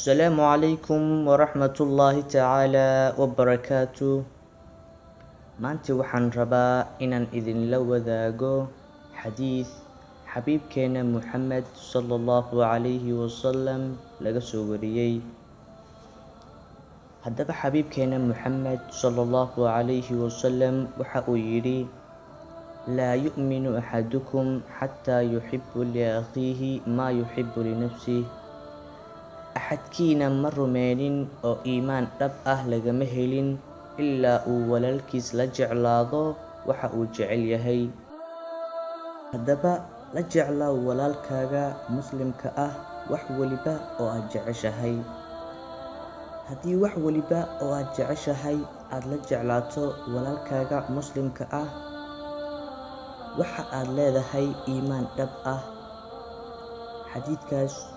السلام عليكم ورحمة الله تعالى وبركاته. maanta waxaan rabaa inaan idinla wadaago xadiith xabiibkeena Muxamed sallallahu alayhi wasallam laga soo wariyay. haddaba xabiibkeena Muxamed sallallahu alayhi wasallam waxa uu yidhi: laa yu'minu axadukum xataa yuxibbu liakhiihi maa yuxibbu linafsihi. axadkiina ma rumeynin oo iimaan dhab ah lagama helin ilaa uu walaalkiis la jeclaado waxa uu jecel yahay. haddaba la jeclaw walaalkaaga muslimka ah wax waliba oo aad jeceshahay. haddii wax waliba oo aad jeceshahay aad la jeclaato walaalkaaga muslimka ah, waxa aad leedahay iimaan dhab ah. xadiidkaas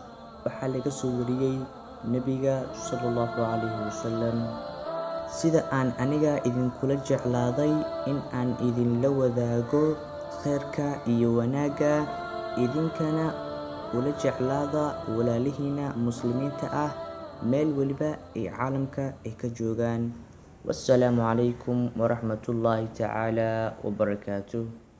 waxaa laga soo wariyay nebiga sallallahu alayhi wasallam. sida aan aniga idinkula jeclaaday in aan idinla wadaago khayrka iyo wanaagga, idinkana ula jeclaada walaalihiina muslimiinta ah meel waliba ay caalamka ay ka joogaan. wassalaamu calaykum waraxmatullaahi tacaala wabarakaatuh.